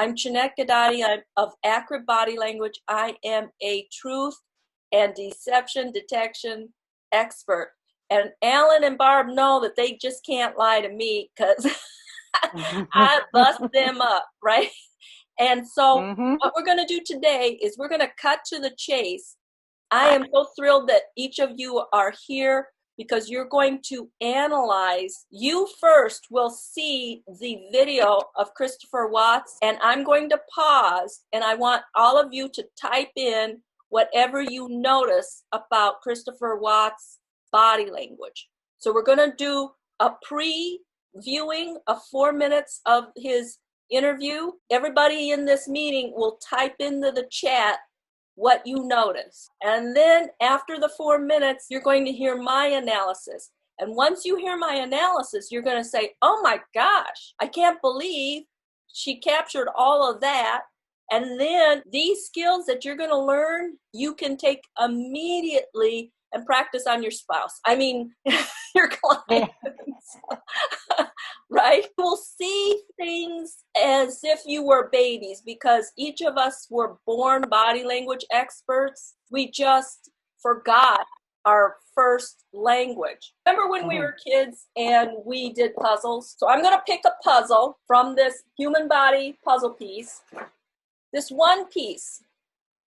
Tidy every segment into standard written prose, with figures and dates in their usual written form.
I'm Jeanette Gadati. I'm of Accurate Body Language. I am a truth and deception detection expert. And Alan and Barb know that they just can't lie to me because I bust them up, right? And so what we're going to do today is we're going to cut to the chase. I am so thrilled that each of you are here because you're going to analyze. You first will see the video of Christopher Watts, and I'm going to pause, and I want all of you to type in whatever you notice about Christopher Watts' body language. So we're going to do a pre-viewing of 4 minutes of his interview. Everybody in this meeting will type into the chat what you notice. And then after the 4 minutes, you're going to hear my analysis. And once you hear my analysis, you're going to say, oh my gosh, I can't believe she captured all of that. And then these skills that you're going to learn, you can take immediately and practice on your spouse. I mean, your clients. Right? You'll see things as if you were babies because each of us were born body language experts. We just forgot our first language. Remember when we were kids and we did puzzles? So I'm going to pick a puzzle from this human body puzzle piece. This one piece.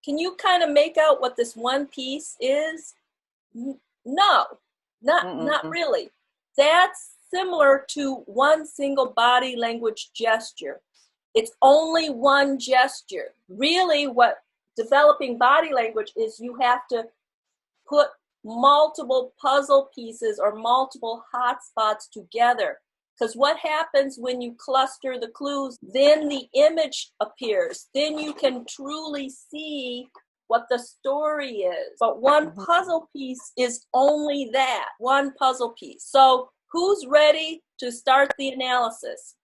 Can you kind of make out what this one piece is? No, not really. That's similar to one single body language gesture. It's only one gesture. Really, what developing body language is, you have to put multiple puzzle pieces or multiple hotspots together. Because what happens when you cluster the clues, then the image appears. Then you can truly see what the story is. But one puzzle piece is only that, one puzzle piece. So who's ready to start the analysis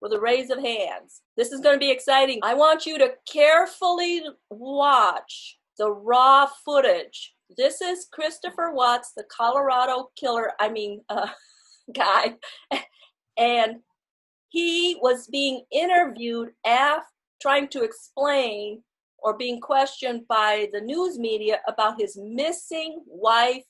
with a raise of hands? This is going to be exciting. I want you to carefully watch the raw footage. This is Christopher Watts, the Colorado killer, guy. And he was being interviewed trying to explain or being questioned by the news media about his missing wife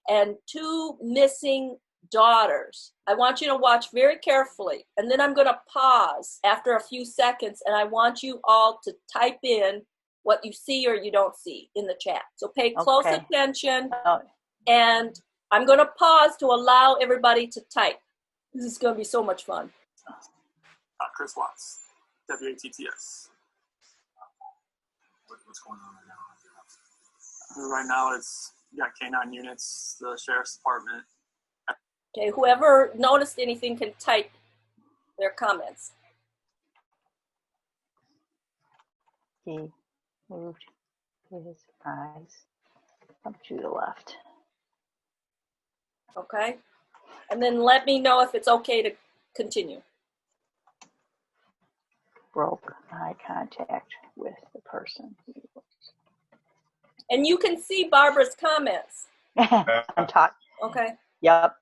and 2 missing daughters. I want you to watch very carefully, and then I'm going to pause after a few seconds, and I want you all to type in what you see or you don't see in the chat. So pay close attention, and I'm going to pause to allow everybody to type. This is going to be so much fun. Chris Watts, WATTS. What's going on right now? Right now, it's got K9 units, the sheriff's department. Okay, whoever noticed anything can type their comments. He moved his eyes up to the left. Okay, and then let me know if it's okay to continue. Broke eye contact with the person. And you can see Barbara's comments. I'm talking. Okay. Yep.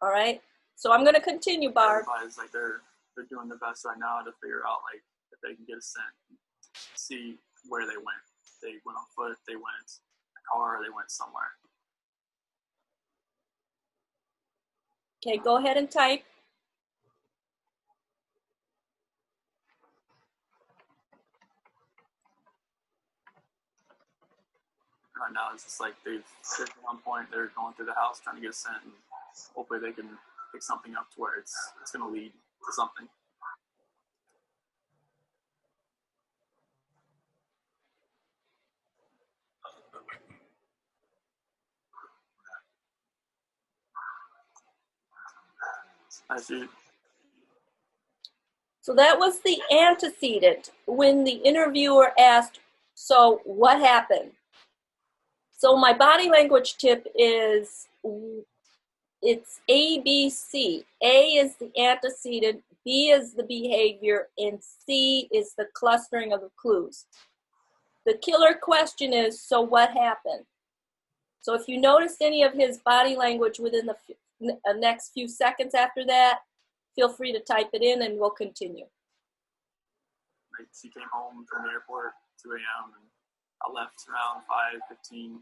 All right. So I'm going to continue, Barb. Everybody's like they're doing their best right now to figure out like if they can get a scent, see where they went. They went on foot, they went in a car, they went somewhere. Okay, go ahead and type. Right now, it's just like at one point they're going through the house trying to get a scent, and hopefully they can pick something up to where it's going to lead to something. So that was the antecedent when the interviewer asked, so what happened? So my body language tip is, it's A, B, C. A is the antecedent, B is the behavior, and C is the clustering of the clues. The killer question is, so what happened? So if you noticed any of his body language within the next few seconds after that, feel free to type it in and we'll continue. Like, she came home from the airport at 2 a.m. and I left around 5:15.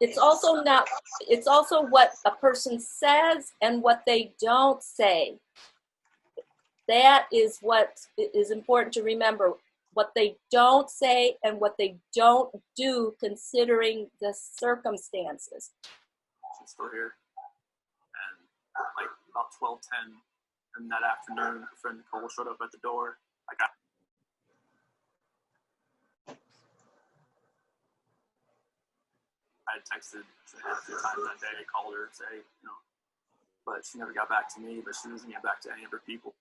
It's also not, it's also what a person says and what they don't say. That is what is important to remember. What they don't say and what they don't do, considering the circumstances. She's still here. And like about 12:10 in that afternoon, her friend Nicole showed up at the door. I had texted a few times that day, called her, say, you know, but she never got back to me, but she doesn't get back to any of her people.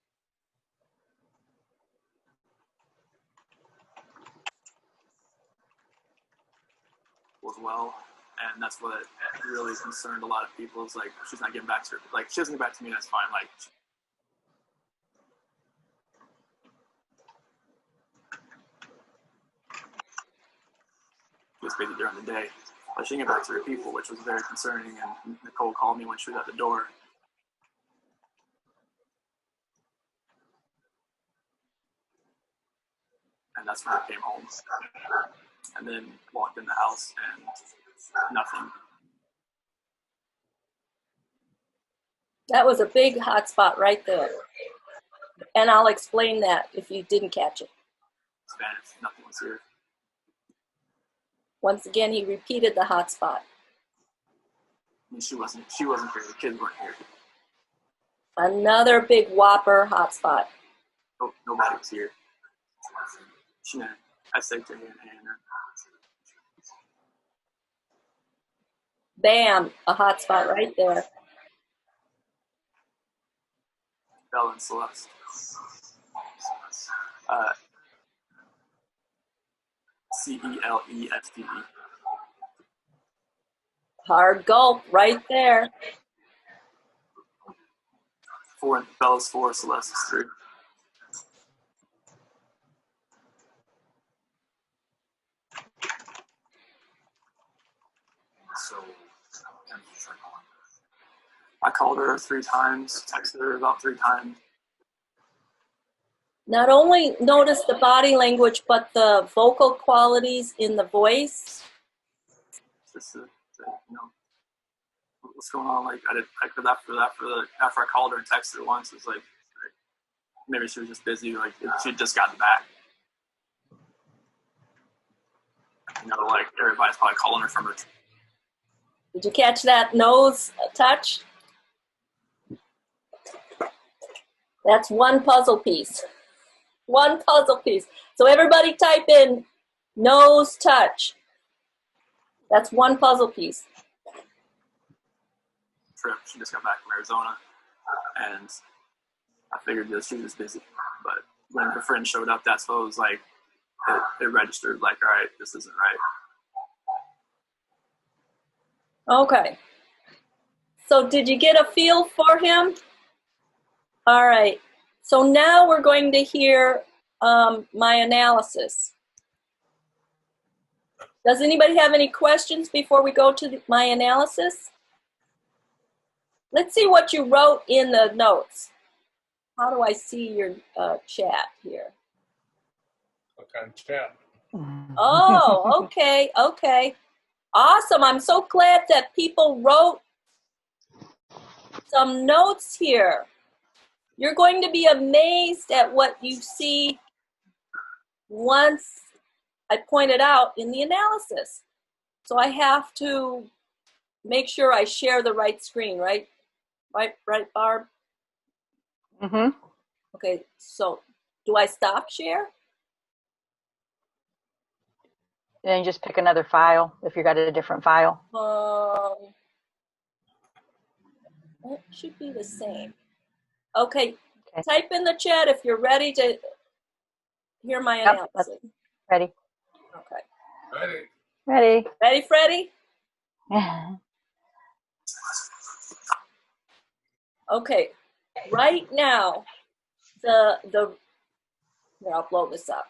As well, and that's what really concerned a lot of people. Is like, she's not getting back to her. Like, she doesn't get back to me, that's fine. Like, she was busy during the day, but she didn't get back to her people, which was very concerning. And Nicole called me when she was at the door. And that's when I came home. And then walked in the house and nothing. That was a big hot spot right there. And I'll explain that if you didn't catch it. Spanish, nothing was here. Once again, he repeated the hot spot. And she wasn't here, the kids weren't here. Another big whopper hot spot. Oh, nobody was here. I said to Hannah. Bam, a hot spot right there. Bella and Celeste. Celeste. Hard gulp right there. Bella's 4, Celeste's 3. So, I called her 3 times, texted her about 3 times. Not only notice the body language, but the vocal qualities in the voice. Just to you know, what's going on? Like, after I called her and texted her once, it's like maybe she was just busy. Like, she'd just gotten back. You know, like, everybody's probably calling her from her. Did you catch that nose touch? That's one puzzle piece. One puzzle piece. So everybody type in nose touch. That's one puzzle piece. Trip. She just got back from Arizona, and I figured that she was busy. But when her friend showed up, that's what it was like. It registered like, all right, this isn't right. Okay. So did you get a feel for him? All right. So now we're going to hear my analysis. Does anybody have any questions before we go to my analysis? Let's see what you wrote in the notes. How do I see your chat here? What kind of chat? Oh, okay, okay. Awesome. I'm so glad that people wrote some notes here. You're going to be amazed at what you see once I point it out in the analysis. So I have to make sure I share the right screen, right? Right, Barb? Mm-hmm. Okay, so do I stop share? And then just pick another file if you got a different file. It should be the same. Okay, type in the chat if you're ready to hear my analysis. Ready. Okay. Ready. Ready, Freddie? Okay, right now, here, I'll blow this up.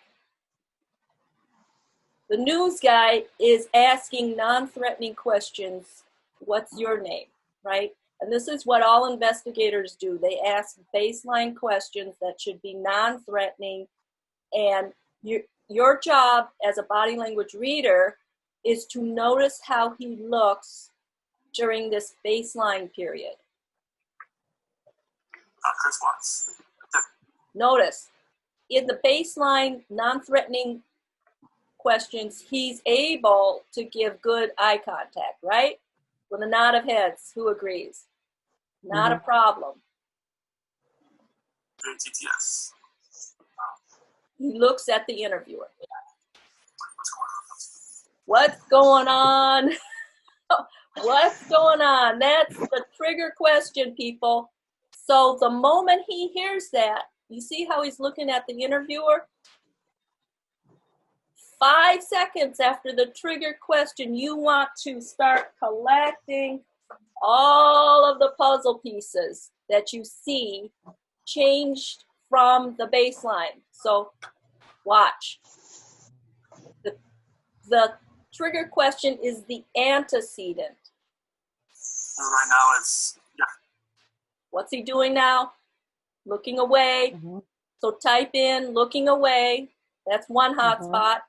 The news guy is asking non-threatening questions. What's your name, right? And this is what all investigators do. They ask baseline questions that should be non-threatening. And your job as a body language reader is to notice how he looks during this baseline period. Chris Watts. Notice, in the baseline, non-threatening questions, he's able to give good eye contact, right? With a nod of heads, who agrees? Not a problem. TTS. He looks at the interviewer. What's going on? What's going on? That's the trigger question, people. So the moment he hears that, you see how he's looking at the interviewer? 5 seconds after the trigger question, you want to start collecting all of the puzzle pieces that you see changed from the baseline. So watch. The trigger question is the antecedent. Right now it's, yeah. What's he doing now? Looking away. So type in looking away. That's one hot spot.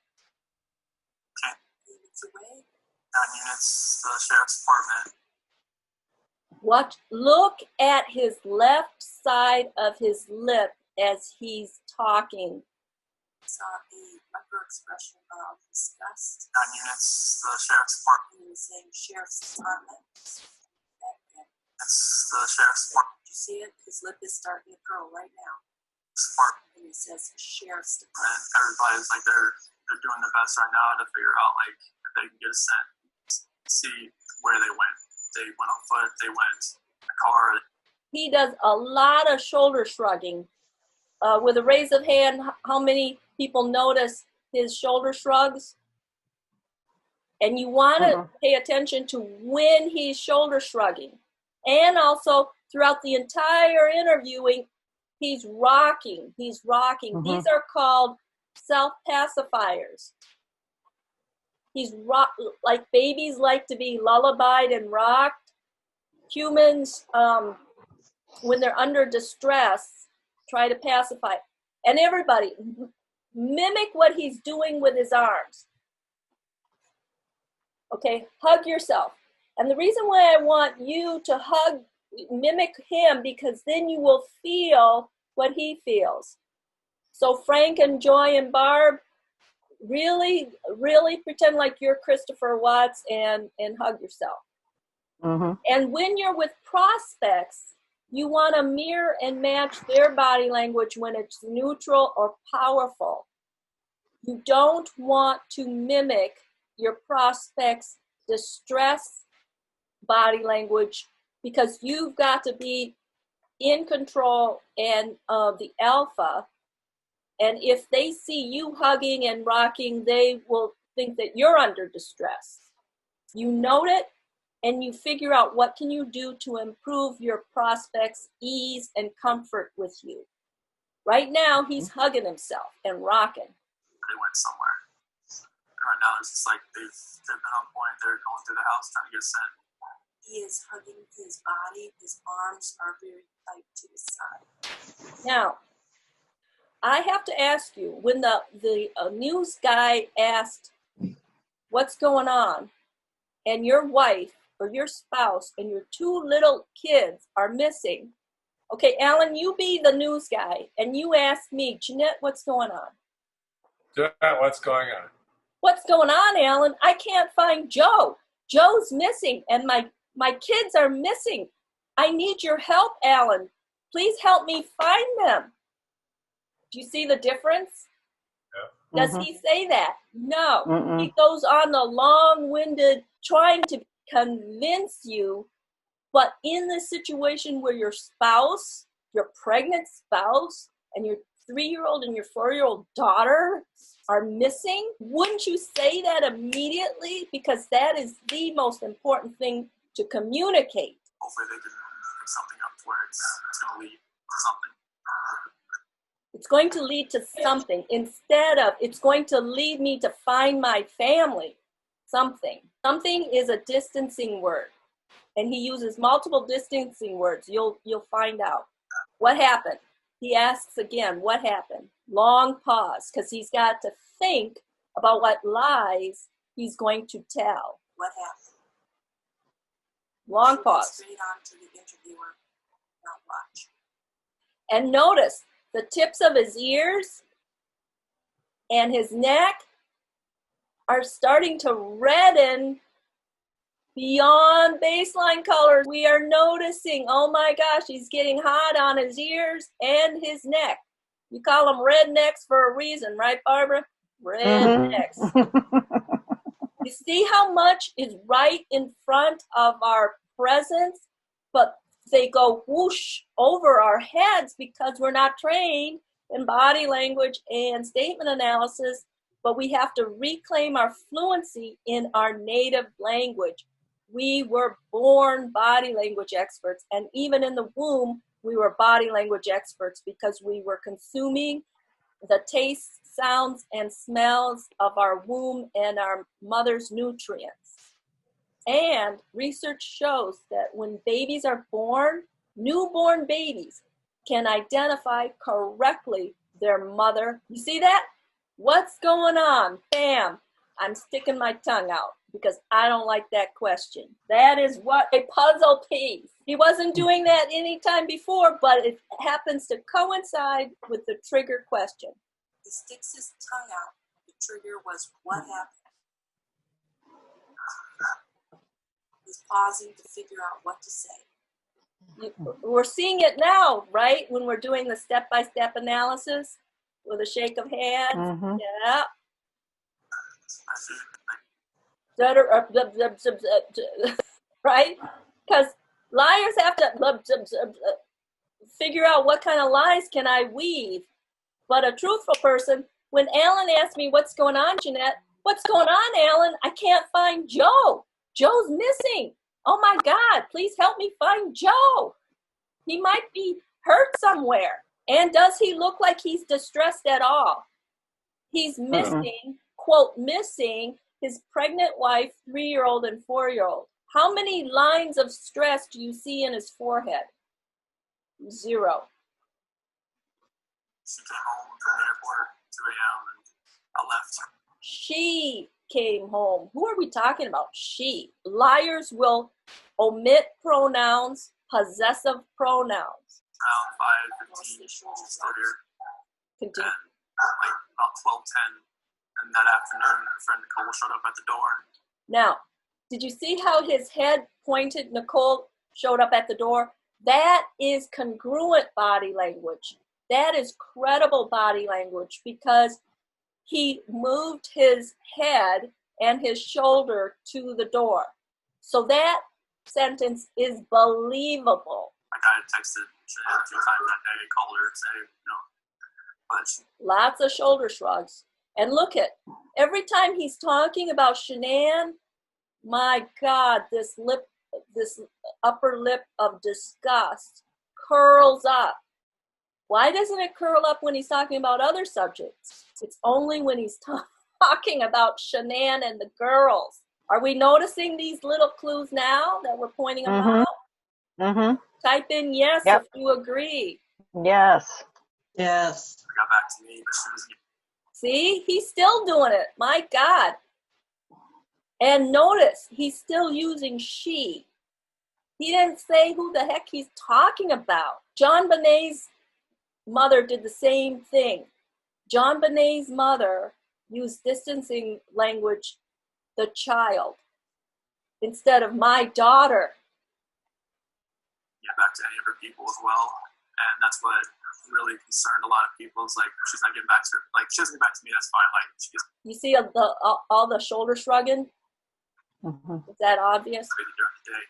Okay. It's the sheriff's department. Look at his left side of his lip as he's talking. Saw a micro expression of disgust. It's the sheriff's department. He was saying sheriff's department. It's the sheriff's department. Did you see it? His lip is starting to curl right now. Department. And he says sheriff's And department. everybody's like they're doing their best right now to figure out like if they can get a scent, see where they went. They went on foot. They went in a car. He does a lot of shoulder shrugging. With a raise of hand, how many people notice his shoulder shrugs? And you want to pay attention to when he's shoulder shrugging. And also throughout the entire interviewing, he's rocking. He's rocking. These are called self-pacifiers. He's like babies like to be lullabied and rocked. Humans, when they're under distress, try to pacify. And everybody, mimic what he's doing with his arms. Okay, hug yourself. And the reason why I want you to mimic him, because then you will feel what he feels. So Frank and Joy and Barb, really, really pretend like you're Christopher Watts and hug yourself. And when you're with prospects, you want to mirror and match their body language when it's neutral or powerful. You don't want to mimic your prospects' distress body language, because you've got to be in control and the alpha. And if they see you hugging and rocking, they will think that you're under distress. You note it, and you figure out what can you do to improve your prospect's ease and comfort with you. Right now, he's hugging himself and rocking. They went somewhere. Right now, it's just like they've been on point. They're going through the house trying to get sent. He is hugging his body. His arms are very tight to his side. Now, I have to ask you, when the news guy asked, what's going on, and your wife or your spouse and your 2 little kids are missing. Okay, Alan, you be the news guy, and you ask me, Jeanette, what's going on? Jeanette, what's going on? What's going on, Alan? I can't find Joe. Joe's missing, and my kids are missing. I need your help, Alan. Please help me find them. Do you see the difference? Yeah. Does he say that? No. He goes on the long-winded trying to convince you, but in the situation where your spouse, your pregnant spouse, and your 3-year-old and your 4-year-old daughter are missing, wouldn't you say that immediately? Because that is the most important thing to communicate. Hopefully they can pick something up where it's going to lead to something. It's going to lead to something instead of it's going to lead me to find my family. Something. Something is a distancing word. and he uses multiple distancing words. You'll find out. What happened? He asks again, what happened? Long pause, because he's got to think about what lies he's going to tell. What happened? Long pause. Straight on to the interviewer. Now watch. And notice the tips of his ears and his neck are starting to redden beyond baseline color. We are noticing, oh my gosh, he's getting hot on his ears and his neck. You call them rednecks for a reason, right, Barbara? Rednecks. You see how much is right in front of our presence, but they go whoosh over our heads because we're not trained in body language and statement analysis, but we have to reclaim our fluency in our native language. We were born body language experts, and even in the womb, we were body language experts because we were consuming the tastes, sounds, and smells of our womb and our mother's nutrients. And research shows that when babies are born, newborn babies can identify correctly their mother. You see that? What's going on? Bam! I'm sticking my tongue out because I don't like that question. That is what a puzzle piece. He wasn't doing that any time before, but it happens to coincide with the trigger question. He sticks his tongue out. The trigger was what happened. He's pausing to figure out what to say. We're seeing it now, right? When we're doing the step-by-step analysis with a shake of hands. Mm-hmm. Yeah. Right? Because liars have to figure out what kind of lies can I weave. But a truthful person, when Alan asked me, what's going on, Jeanette? What's going on, Alan? I can't find Joe. Joe's missing. Oh my God, please help me find Joe. He might be hurt somewhere. And does he look like he's distressed at all? He's missing, quote, missing his pregnant wife, 3-year-old and 4-year-old. How many lines of stress do you see in his forehead? 0. She came home from the airport at 2 a.m. and I left. She came home. Who are we talking about? She. Liars will omit pronouns, possessive pronouns. Around 5:15, she was still here. Continue. And like about 12:10, and that afternoon, her friend Nicole showed up at the door. Now, did you see how his head pointed? Nicole showed up at the door. That is congruent body language. That is credible body language because he moved his head and his shoulder to the door. So that sentence is believable. Like I had texted Shannon a few times that day, called her, say, but lots of shoulder shrugs. And look at, every time he's talking about Shanann, my God, this upper lip of disgust curls up. Why doesn't it curl up when he's talking about other subjects? It's only when he's talking about Shanann and the girls. Are we noticing these little clues now that we're pointing them out? Mm-hmm. Type in yes if you agree. Yes. Yes. It got back to me, but she was. See, he's still doing it. My God. And notice, he's still using she. He didn't say who the heck he's talking about. John Bonet's mother did the same thing. John Bonet's mother used distancing language, the child, instead of my daughter. Get back to any of her people as well. And that's what really concerned a lot of people. Is like, she's not getting back to her. Like, she doesn't get back to me, that's fine. Like, she gets. You see all the shoulder shrugging? Mm-hmm. Is that obvious? During the day.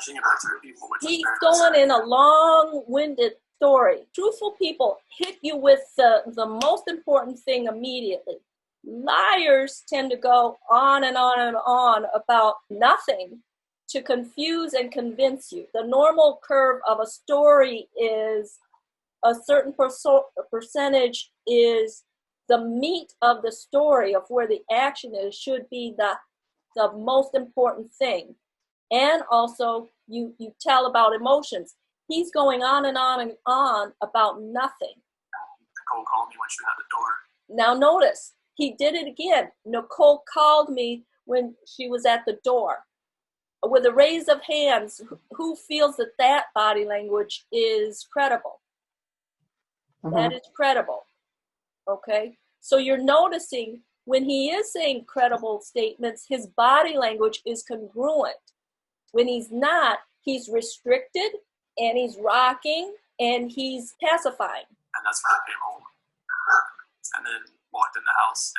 She can get back to her people. He's going in a long-winded story. Truthful people hit you with the most important thing immediately. Liars tend to go on and on and on about nothing to confuse and convince you. The normal curve of a story is a certain percentage is the meat of the story of where the action is should be the most important thing. And also you tell about emotions. He's going on and on and on about nothing. Nicole called me when she was at the door. Now notice, he did it again. Nicole called me when she was at the door. With a raise of hands, who feels that that body language is credible? That is credible. Okay? So you're noticing when he is saying credible statements, his body language is congruent. When he's not, he's restricted and he's rocking and he's pacifying. And that's when I came home. And then walked in the house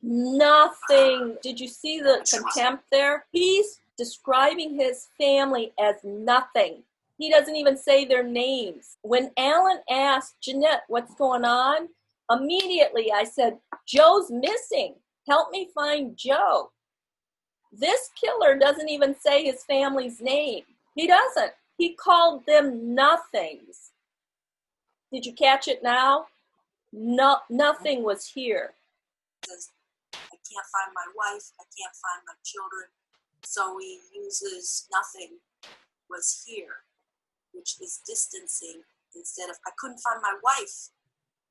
and nothing. Did you see the contempt there? He's describing his family as nothing. He doesn't even say their names. When Alan asked Jeanette, what's going on? Immediately I said, Joe's missing. Help me find Joe. This killer doesn't even say his family's name. He doesn't. He called them nothings. Did you catch it now? No, nothing was here. I can't find my wife. I can't find my children. So he uses nothing was here, which is distancing instead of I couldn't find my wife.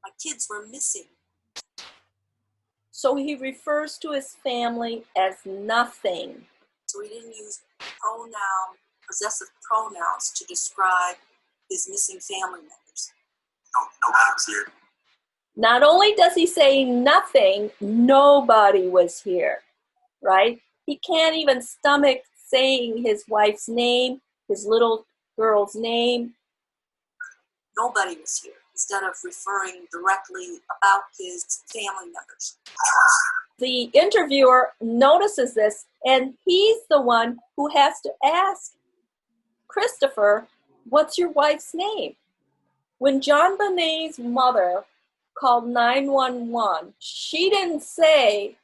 My kids were missing. So he refers to his family as nothing. So he didn't use possessive pronouns to describe his missing family members. Nobody was here. Not only does he say nothing, nobody was here, right? He can't even stomach saying his wife's name, his little girl's name. Nobody was here, instead of referring directly about his family members. The interviewer notices this, and he's the one who has to ask Christopher, what's your wife's name? When John Bonet's mother called 911, she didn't say,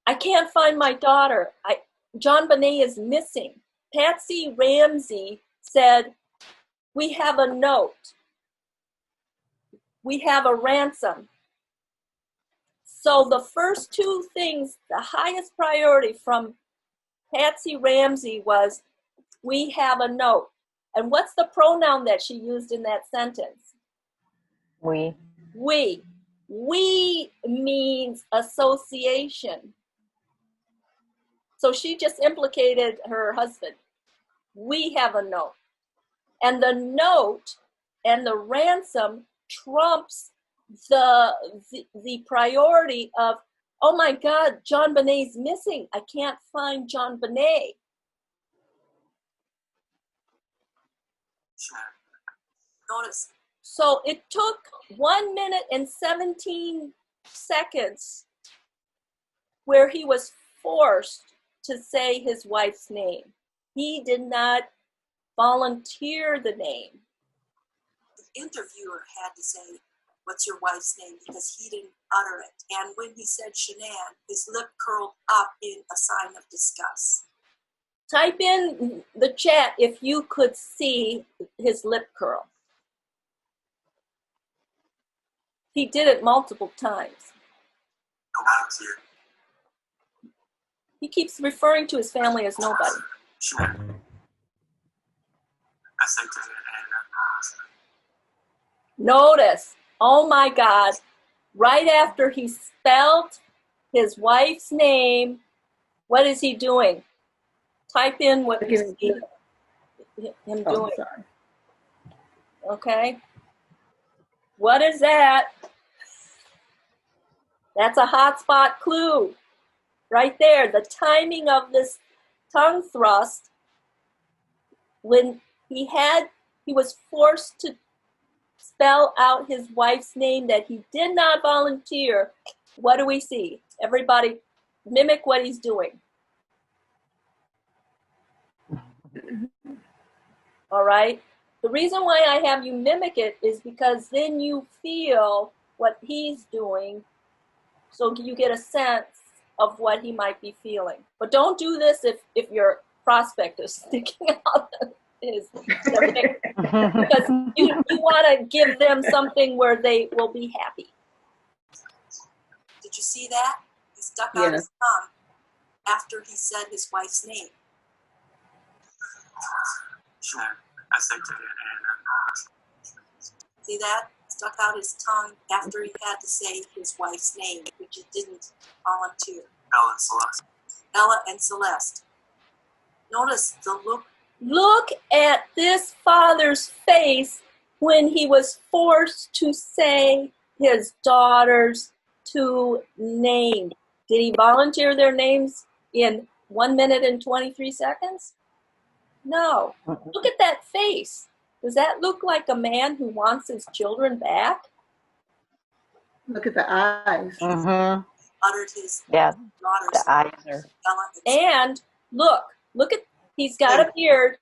I can't find my daughter. John Bonet is missing. Patsy Ramsey said, we have a note. We have a ransom. So the first two things, the highest priority from Patsy Ramsey was, we have a note. And what's the pronoun that she used in that sentence? We. We. We means association. So she just implicated her husband. We have a note. And the note and the ransom trumps the priority of, oh my God, John Bonet's missing. I can't find John Bonet. Notice. So it took 1 minute and 17 seconds where he was forced to say his wife's name. He did not volunteer the name. The interviewer had to say, what's your wife's name? Because he didn't utter it. And when he said Shanann, his lip curled up in a sign of disgust. Type in the chat if you could see his lip curl. He did it multiple times. Nobody was here. He keeps referring to his family as nobody. I said to her, Notice, oh my God, right after he spelled his wife's name, what is he doing? Type in what you see him doing. Sorry. Okay. What is that? That's a hotspot clue. Right there, the timing of this tongue thrust, when he was forced to spell out his wife's name that he did not volunteer. What do we see? Everybody mimic what he's doing. All right? The reason why I have you mimic it is because then you feel what he's doing, so you get a sense of what he might be feeling. But don't do this if your prospect is sticking out his because you want to give them something where they will be happy. Did you see that? He stuck out his tongue after he said his wife's name. Sure. See that? Stuck out his tongue after he had to say his wife's name, which he didn't volunteer. Ella and Celeste. Ella and Celeste. Notice the look. Look at this father's face when he was forced to say his daughter's two names. Did he volunteer their names in 1 minute and 23 seconds? No. Look at that face. Does that look like a man who wants his children back? Look at the eyes. Mm-hmm. Uttered his Yeah, daughter's the eyes are. Ella And look at, he's got a beard,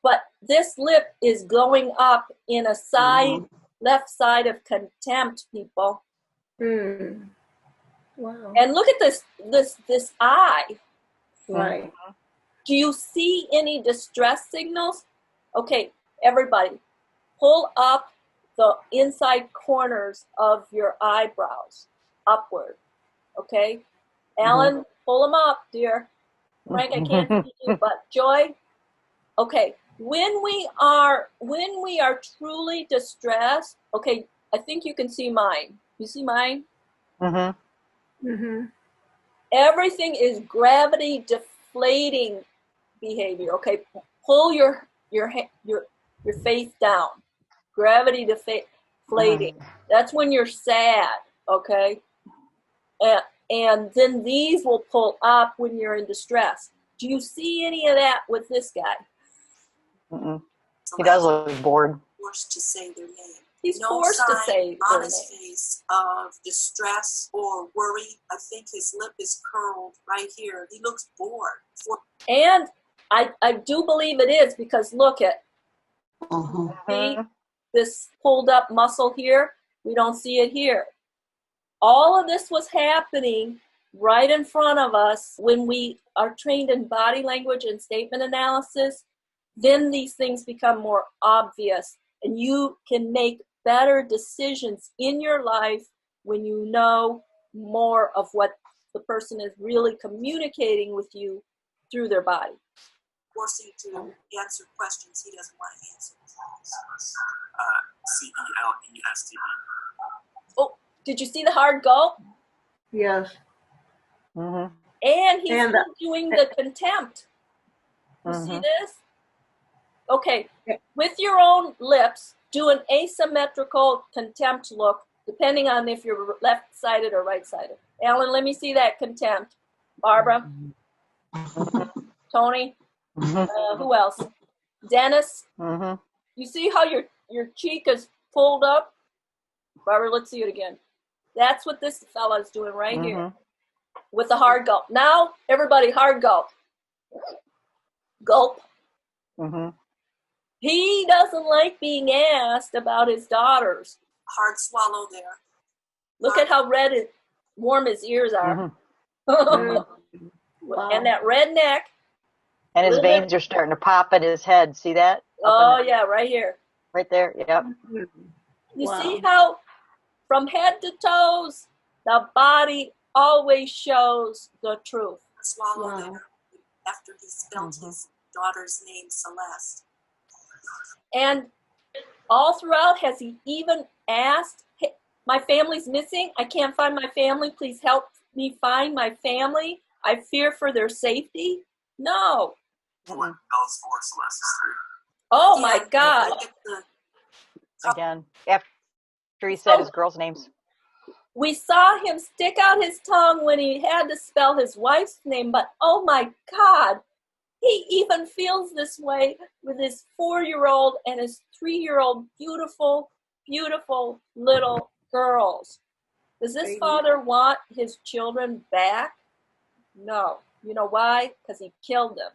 but this lip is going up in a side, left side of contempt, people. Wow. And look at this eye. Right. Do you see any distress signals? Okay, everybody, pull up the inside corners of your eyebrows upward. Okay? Alan, pull them up, dear. Frank, I can't see you, but Joy. Okay, when we are truly distressed, okay, I think you can see mine. You see mine? Everything is gravity deflating behavior. Okay, pull your face down. Gravity deflating. That's when you're sad. Okay, and then these will pull up when you're in distress. Do you see any of that with this guy? He does look bored. Forced to say their name. He's No forced to sign say on their his name. face of distress or worry. I think his lip is curled right here. He looks bored. And I do believe it is, because look at, see this pulled up muscle here? We don't see it here. All of this was happening right in front of us. When we are trained in body language and statement analysis, then these things become more obvious, and you can make better decisions in your life when you know more of what the person is really communicating with you through their body. Forcing to answer questions he doesn't want to answer. CELEST. Oh, did you see the hard gulp? Yes. And he's doing the contempt. You see this? Okay, with your own lips, do an asymmetrical contempt look, depending on if you're left-sided or right-sided. Alan, let me see that contempt. Barbara? Tony? Who else? Dennis? You see how your cheek is pulled up? Barbara, let's see it again. That's what this fella is doing right here with the hard gulp. Now, everybody, hard gulp. Gulp. He doesn't like being asked about his daughters. Hard swallow there. Look at how red and warm his ears are. And that red neck. And his veins are starting to pop in his head. See that? Oh, yeah, right here. Right there, yep. You see how from head to toes, the body always shows the truth. Swallow there after he spelled his daughter's name, Celeste. And all throughout, has he even asked, hey, my family's missing? I can't find my family. Please help me find my family. I fear for their safety. No. Ella's 4, Celeste is 3. Oh, my God. Again, after he said his girls' names. We saw him stick out his tongue when he had to spell his wife's name, but oh, my God. He even feels this way with his 4-year-old and his 3-year-old beautiful, beautiful little girls. Does this father want his children back? No. You know why? Because he killed them.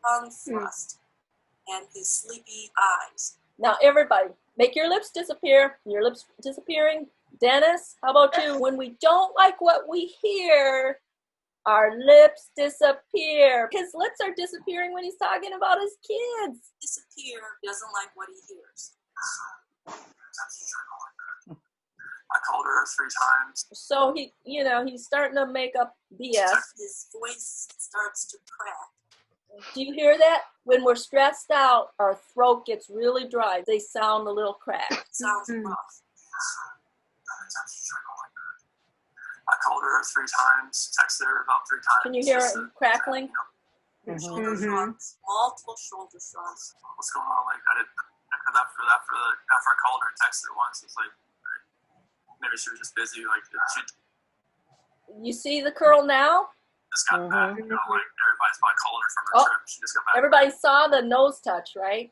Tongue thrust and his sleepy eyes. Now, everybody, make your lips disappear. Your lips disappearing. Dennis, how about you? When we don't like what we hear, our lips disappear. His lips are disappearing when he's talking about his kids. Disappear, doesn't like what he hears. I called her 3 times. So he's starting to make up BS. His voice starts to crack. Do you hear that? When we're stressed out, our throat gets really dry. They sound a little cracked. Sounds rough. I called her 3 times, texted her about 3 times. Can you hear just it to- crackling? Shoulder shrugs, multiple shoulder shrugs. What's going on? Like, after I called her and texted her once, it's like, maybe she was just busy. Like, she You see the curl now? just got back. Like, everybody's probably calling her from her trip. She just got back. Everybody saw the nose touch, right?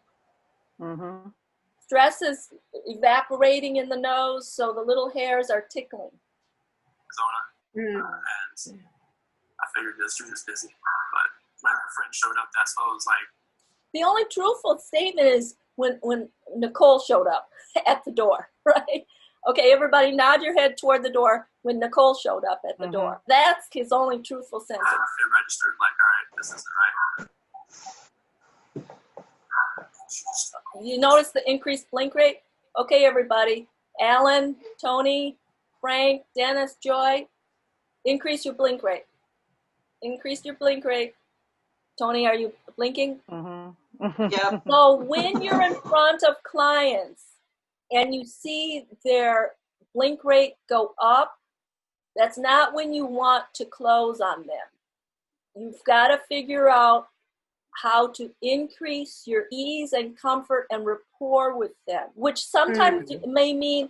Mm-hmm. Stress is evaporating in the nose, so the little hairs are tickling. Arizona. And I figured she was just busy. But when her friend showed up, that's what I was like. The only truthful statement is when Nicole showed up at the door, right? Okay, everybody nod your head toward the door when Nicole showed up at the door. That's his only truthful sentence. It registered like, all right, this isn't right. You notice the increased blink rate? Okay, everybody. Alan, Tony, Frank, Dennis, Joy, increase your blink rate. Increase your blink rate. Tony, are you blinking? Yep. So when you're in front of clients and you see their blink rate go up, that's not when you want to close on them. You've got to figure out how to increase your ease and comfort and rapport with them, which sometimes may mean,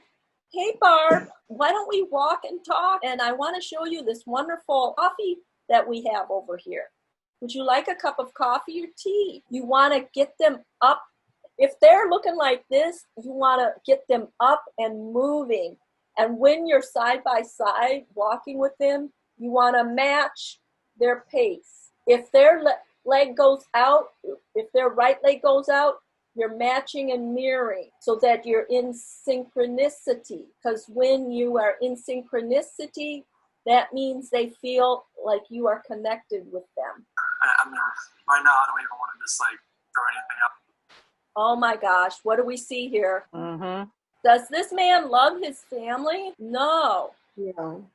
hey, Barb, why don't we walk and talk? And I want to show you this wonderful coffee that we have over here. Would you like a cup of coffee or tea? You want to get them up. If they're looking like this, you want to get them up and moving. And when you're side by side walking with them, you want to match their pace. If their leg goes out, if their right leg goes out, you're matching and mirroring so that you're in synchronicity. Because when you are in synchronicity, that means they feel like you are connected with them. I mean, right now I don't even want to just like throw anything up. Oh my gosh, what do we see here? Mm-hmm. Does this man love his family? No. No.